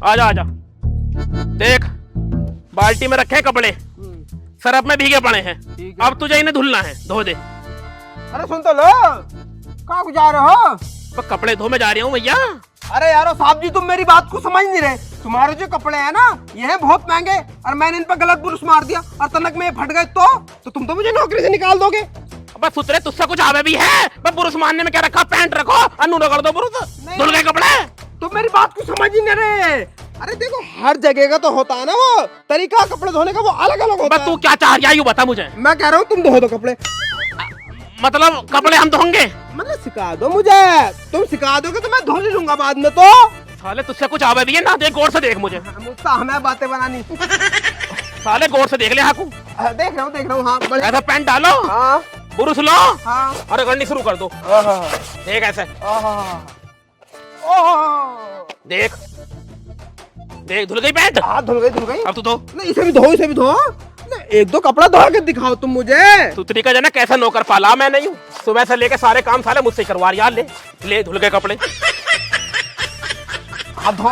आजा आजा। देख बाल्टी में रखे कपड़े, सरफ में भीगे पड़े हैं। अब तुझे इन्हें धुलना है, धो दे। अरे सुन तो लो, कहाँ जा रहे हो? तो कपड़े धो में जा रहा हूँ भैया। अरे यारो साहब जी, तुम मेरी बात को समझ नहीं रहे। तुम्हारे जो कपड़े हैं ना, ये हैं बहुत महंगे, और मैंने इन पर गलत बुरुस मार दिया और तनक में ये फट गए तो तुम तो मुझे नौकरी से निकाल दोगे। अब सुतरे तुझसे कुछ आवे भी है? बस बुरुस मारने में क्या रखा, पैंट रखो अन्नू रगड़ दो बुरुस, धुल गए कपड़े। तुम मेरी बात को समझ ही नहीं रहे। अरे देखो, हर जगह का तो होता है ना वो तरीका कपड़े धोने का, वो अलग अलग होता है। तू क्या चाह रहा है यूं बता मुझे। मैं कह रहा हूँ तुम धो दो कपड़े। मतलब कपड़े हम धोंगे? मतलब सिखा दो मुझे, तुम सिखा दोगे तो मैं धो ले लूंगा बाद में। तो साले तुझसे कुछ आवे भी है ना? देख गौर से देख मुझे। मुझसे हमें बातें बनानी। साले गौर से देख ले हाकू। देख रहा हूँ। हाँ बड़े। ऐसा पैंट डालो, हाँ बुरुस लो, हाँ और रगड़नी शुरू कर दो। देख ऐसे, देख देख धुल गई पैंट। हाँ धुल गई। अब तू धो। नहीं इसे भी धो। नहीं, एक दो कपड़ा धो के दिखाओ तुम मुझे। सुतरी का जना कैसा नौकर पाला मैं नहीं हूँ। सुबह से लेके सारे काम साले मुझसे करवा रहा। ले धुल गए कपड़े। हाँ धो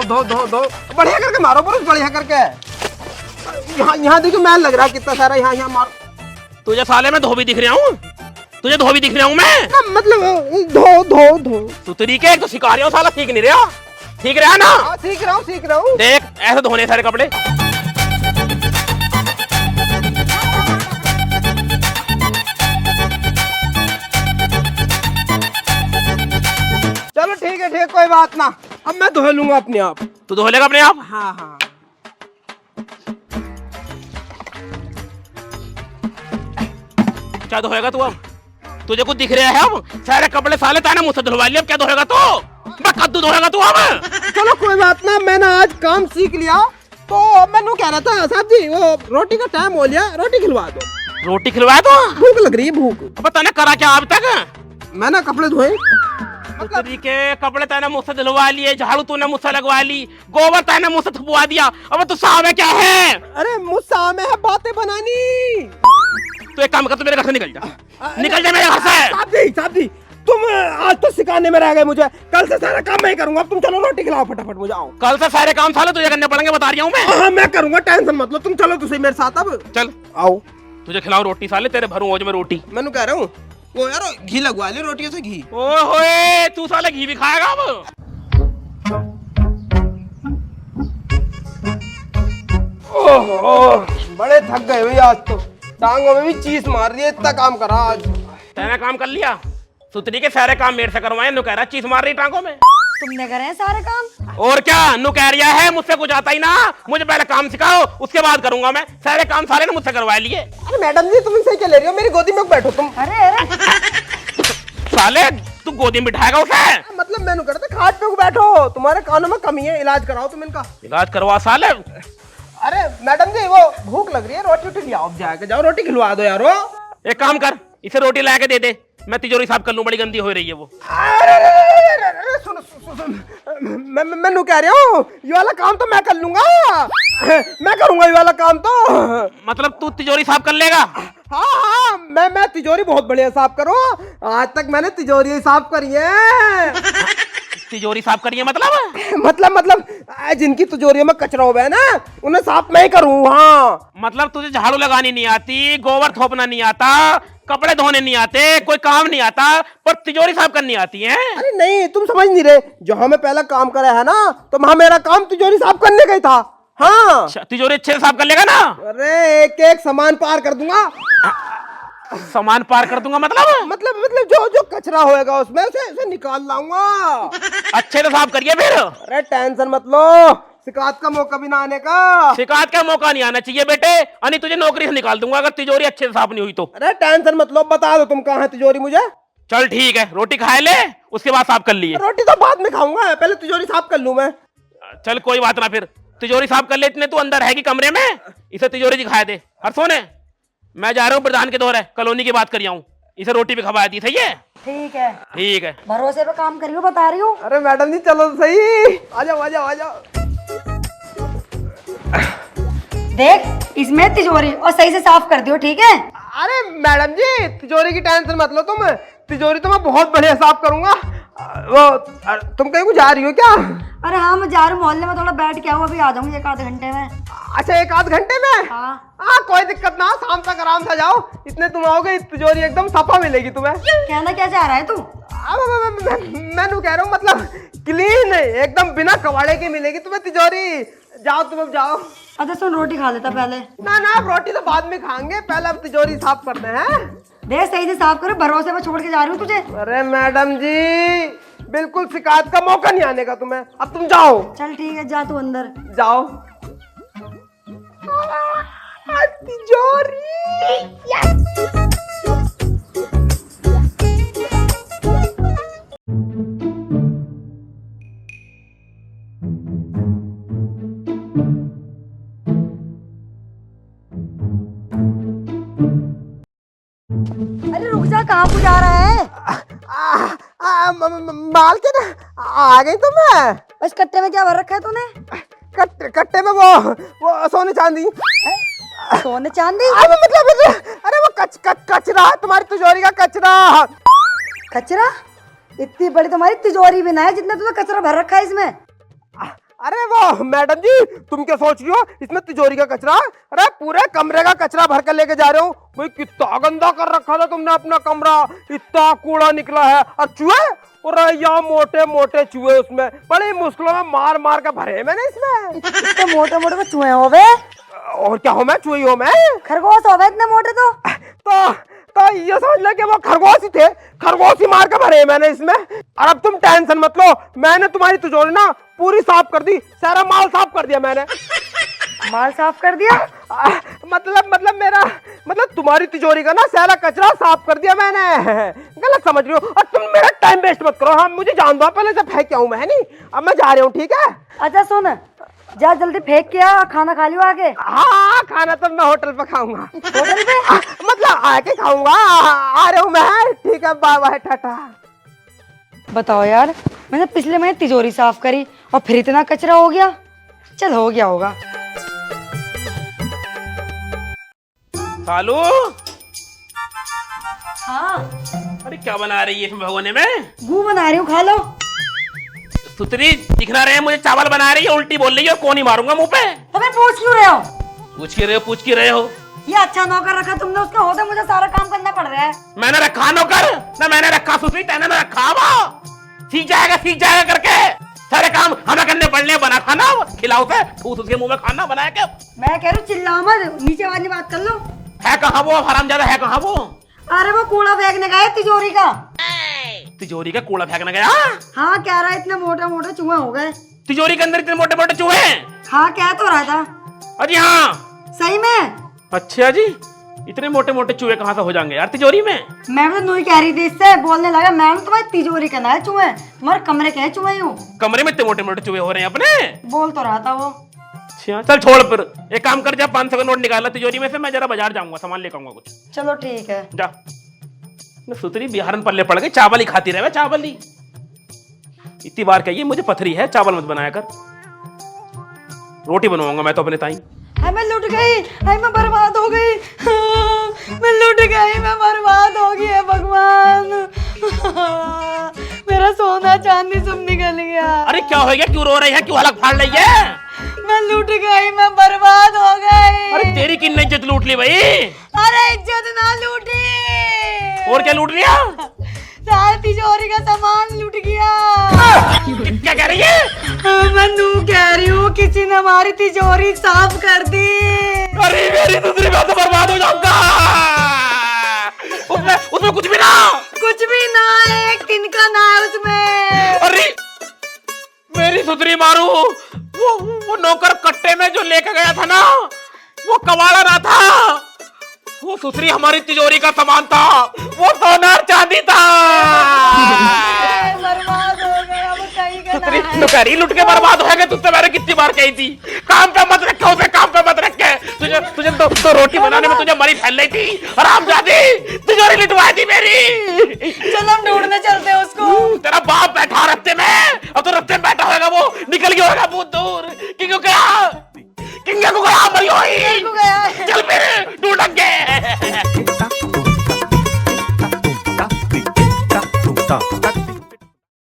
बढ़िया करके मारो बुरुस, बढ़िया करके। यहाँ देखो मैल लग रहा है कितना सारा। यहाँ मारो। तुझे साले में धोबी दिख रहा हूँ? तुझे धोबी दिख रहा हूँ मैं? मतलब धो। सुतरी के एक तो सिखा रहा हूँ, साला सीख नहीं रहा। ठीक रहा ना? हाँ सीख रहा हूँ। देख ऐसे धोने सारे कपड़े। चलो ठीक है कोई बात ना, अब मैं धो लूंगा अपने आप। तू धो लेगा अपने आप? हाँ। क्या धोएगा तू अब? तुझे कुछ दिख रहा है? अब सारे कपड़े साले ताने मुझसे धुलवा लिए, अब क्या धोएगा तू? कद्दू धोएगा तू अब? चलो कोई बात ना, मैंने आज काम सीख लिया। तो मैंने कह रहा था साहब जी, वो रोटी का टाइम हो लिया, रोटी खिलवा दो। रोटी खिलवाया तो? भूख लग रही है, भूख। अब तने करा क्या अब तक? मैंने कपड़े धोए। सुतरी के कपड़े तने मुझसे धुलवा लिए, झाड़ू तूने मुझसे लगवा ली, गोबर तने मुझसे थपवा दिया। अब तू साहब क्या है? अरे मुझसे में है बातें बनानी। तो एक काम कर, तू मेरे घर से निकल जा। निकल जा मेरे घर से। साहब जी तुम आज तो सिखाने में रह गए मुझे, कल से सारा काम मैं ही करूंगा। अब तुम चलो रोटी खिलाओ फटाफट मुझे। आओ, कल से सारे काम साले तुझे करने पड़ेंगे, बता रहा हूँ मैं। हाँ मैं करूंगा, टेंशन मत लो। तुम चलो तो सही मेरे साथ। अब चल आओ, तुझे खिलाऊं रोटी साले, तेरे भरूं ओज में रोटी। मैं कह रहा हूँ वो यार घी लगवा ले रोटियों से, घी। ओए तू साले घी भी खाएगा अब? ओह बड़े थक गए भाई आज तो, टांगों में भी चीज मार रही है, इतना काम करा आज। तेने काम कर लिया? सुतरी के सारे काम मेरे से करवाए, नु कह रहा चीज मार रही टांगों में। तुमने करे हैं सारे काम? और क्या, नु कह रिया है मुझसे कुछ आता ही ना, मुझे पहले काम सिखाओ उसके बाद करूंगा मैं। सारे काम सारे ने मुझसे करवा लिए। अरे मैडम जी तुम सही क्या ले रही हो, मेरी गोदी में बैठो तुम। अरे साले तू गोदी में बिठाएगा उसे? मतलब मैंने कहा था खाट पे बैठो, तुम्हारे कानों में कमी है, इलाज कराओ तुम इनका। इलाज करवा साले। अरे मैडम जी वो भूख लग रही है, रोटी ले आओ, जाके जाओ रोटी खिलवा दो यारो। एक काम कर, इसे रोटी ला के दे दे, मैं तिजोरी साफ कर लूं, बड़ी गंदी हो रही है वो। अरे सुन मैं कह रहा हूँ ये वाला काम तो मैं कर लूंगा। मैं करूंगा ये वाला काम तो। मतलब तू तिजोरी साफ कर लेगा? हाँ मैं तिजोरी बहुत बढ़िया साफ करूँ, आज तक मैंने तिजोरी साफ करी है। तिजोरी साफ करिए मतलब जिनकी तिजोरियों में कचरा हो गया ना, उन्हें साफ मैं ही करूँ। हाँ मतलब तुझे झाड़ू लगानी नहीं आती, गोबर थोपना नहीं आता, कपड़े धोने नहीं आते, कोई काम नहीं आता, पर तिजोरी साफ करनी आती है? अरे नहीं तुम समझ नहीं रहे, जहाँ मैं पहला काम करा है ना, तो वहाँ मेरा काम तिजोरी साफ करने का ही था। हाँ तिजोरी अच्छे से साफ कर लेगा ना? अरे एक एक सामान पार कर दूंगा। सामान पार कर दूंगा मतलब जो कचरा होएगा उसमें उसे निकाल लाऊंगा। अच्छे से साफ करिए फिर। अरे टेंशन मत लो, शिकायत का मौका भी ना आने का। शिकायत का मौका नहीं आना चाहिए बेटे, अनि तुझे नौकरी से निकाल दूंगा अगर तिजोरी अच्छे से साफ नहीं हुई तो। अरे टेंशन मत लो, बता दो तुम कहाँ है तिजोरी मुझे। चल ठीक है, रोटी खा ले उसके बाद साफ कर लिए। रोटी तो बाद में खाऊंगा, पहले तिजोरी साफ कर लूं मैं। चल कोई बात ना, फिर तिजोरी साफ कर ले। इतने तू अंदर है कि कमरे में, इसे तिजोरी दिखाए दे। हर सोने मैं जा रहा हूँ प्रधान के दौरे, कॉलोनी की बात कर हूँ, इसे रोटी भी खवा दी। सही है? ठीक है ठीक है, भरोसे पे काम करियो, बता रही हूँ। अरे मैडम जी चलो सही, आ जाओ। देख इसमें तिजोरी, और सही से साफ कर दियो, ठीक है? अरे मैडम जी तिजोरी की टेंशन मत लो तुम, तिजोरी तो मैं बहुत बढ़िया साफ करूंगा। वो तुम कहीं को जा रही हो क्या? अरे हाँ मैं जा रही हूँ मोहल्ले में, थोड़ा बैठ के आऊँ, अभी आ जाऊंगी 1 आधे घंटे में। अच्छा 1 आध घंटे में? हाँ कोई दिक्कत ना, शाम तक आराम से जाओ। इतने तुम आओगे तिजोरी एकदम सफा मिलेगी तुम्हें। कहना क्या चाह रहा है तू? मैं कह रहा हूँ मतलब क्लीन एकदम बिना कबाड़े की मिलेगी तुम्हें तिजोरी। जाओ तुम अब जाओ। अच्छा सुन, रोटी खा लेता पहले। ना अब रोटी तो बाद में खाएंगे, पहले अब तिजोरी साफ करते हैं। देख सही से साफ करो, भरोसे में छोड़ के जा रही हूँ तुझे। अरे मैडम जी बिल्कुल शिकायत का मौका नहीं आने का तुम्हें, अब तुम जाओ। चल ठीक है, जा तू अंदर। जाओ। तिजोरी अरे रुक जा, कहाँ को जा रहा है? माल के ना आ गई तुम। इस कट्टे में क्या भर रखा है तूने? कट्टे में वो सोने चांदी। सोने चांदी? अरे मतलब अरे वो कचरा, तुम्हारी तिजोरी का कचरा। कचरा? इतनी बड़ी तुम्हारी तिजोरी भी ना है जितना तूने कचरा भर रखा है इसमें। अरे वो मैडम जी तुम क्या सोच रही हो इसमें तिजोरी का कचरा? अरे पूरे कमरे का कचरा भर कर लेके जा रहे हो। भाई कितना गंदा कर रखा था तुमने अपना कमरा, इतना कूड़ा निकला है। और चूहे, अरे यहाँ मोटे मोटे चूहे, उसमें बड़ी मुश्किलों में मार मार के भरे मैंने इसमें। इतने मोटे मोटे को चूहे हो बे? और क्या हो मैं, चूही हो मैं? खरगोश हो बे इतने मोटे तो ये समझ ले कि वो खरगोश ही थे, खरगोश ही मार के भरे मैंने इसमें। और अब तुम टेंशन मत लो, मैंने तुम्हारी तिजोरी ना पूरी साफ कर दी, सारा माल साफ कर दिया मैंने। माल साफ कर दिया? मतलब तुम्हारी तिजोरी का ना सारा कचरा साफ कर दिया मैंने। गलत समझ रही हो। और तुम मेरा टाइम वेस्ट मत करो। हाँ मुझे जान दो, पहले से फेंक के आऊं मैं, नहीं अब मैं जा रहा हूँ, ठीक है? अच्छा सुन, जा जल्दी फेंक के आ, खाना खा लियो आके। हाँ खाना तो मैं होटल पे खाऊंगा। होटल पे? मतलब आके खाऊंगा, आ रहा हूँ मैं, ठीक है, बाय बाय टाटा। बताओ यार, मैंने पिछले महीने तिजोरी साफ करी और फिर इतना कचरा हो गया। चल हो गया होगा। सालू, हाँ अरे क्या बना रही है इसमें भगोने में? गू बना रही हूँ, खा लो। सुतरी दिखना रहे मुझे चावल बना रही है, उल्टी बोल रही है, कौन ही मारूंगा मुंह पे। तो मैं पूछ क्यों रहे हो? पूछ के रहे हो? ये अच्छा नौकर रखा तुमने, उसके होते मुझे सारा काम करना पड़ रहा है। मैंने रखा नौकर ना, मैंने रखा सुतरी, तेने ना रखा। वो सीख जाएगा करके सारे काम हमें करने पड़ने। बना खाना खिलाओ के, ठूस उसके मुंह में खाना बनाया के। मैं कह रही हूँ चिल्लाओ मत, नीचे वाली बात कर लो। है कहाँ वो हरामजादा, है कहाँ वो? अरे वो कूड़ा फेंकने गया तिजोरी का। तिजोरी का कूड़ा फेंकने गया? हाँ कह रहा है इतने मोटे मोटे चूहे हो गए तिजोरी के अंदर इतने मोटे मोटे चूहे? हाँ कह तो रहा था। अजी हाँ सही में? अच्छा जी, इतने मोटे मोटे चूहे कहाँ से हो जाएंगे यार तिजोरी में? मैं भी तो नहीं कह रही थी, इससे बोलने लगा मैम तुम्हारी तिजोरी का ना है चूहे, तुम्हारे कमरे के है चूहे। यूं कमरे में इतने मोटे मोटे चूहे हो रहे हैं अपने? बोल तो रहा था वो। अच्छा चल छोड़, फिर एक काम कर, जा 500 का नोट निकाला तिजोरी में से, मैं जरा बाजार जाऊंगा, सामान लेकर आऊंगा कुछ। चलो ठीक है जा। सुतरी बिहार में पल्ले पड़ गई, चावल ही खाती रहे, चावल ही। इतनी बार कहिए मुझे पथरी है, चावल मत बनाया कर। रोटी बनवाऊंगा मैं तो अपने ताई। मैं लुट गई, मैं बर्बाद हो गई, मैं लुट गई, मैं बर्बाद हो गई है भगवान। मेरा सोना चांदी सब निकल गया। अरे क्या हो गया, क्यों रो रही है, क्यों हलक फाड़ रही है? मैं लूट गई, मैं बर्बाद हो गई। अरे तेरी किन्ने इज्जत लूट ली भाई? अरे इज्जत ना लूटी, और क्या लूट लिया? सारी तिजोरी का सामान लूट गया। क्या कह रही है? मैं नू कह रही हूँ किसी ने हमारी तिजोरी साफ कर दी। अरे मेरी दूसरी बात तो बर्बाद हो जाऊंगा। उसमें कुछ भी ना है, एक तिनका ना है उसमें। अरे मेरी सुतरी मारू, वो नौकर कट्टे में जो लेकर गया था ना, वो कबाड़ा ना था, वो सुतरी हमारी तिजोरी का सामान था, वो सोना और चांदी था। बर्बाद हो गया वो, कहीं का सुतरी ना है। तो कह रही लुट के बर्बाद हो गए, तुझसे मैंने कितनी बार कही थी काम पे मत रखे उसे, काम पे मत रखे। तुझे तो रोटी बनाने में तुझे मरी फैल रही थी, हरामजादी तिजोरी लुटवा दी मेरी। चल हम ढूंढने चलते हैं उसको। तेरा बाप बैठा रहते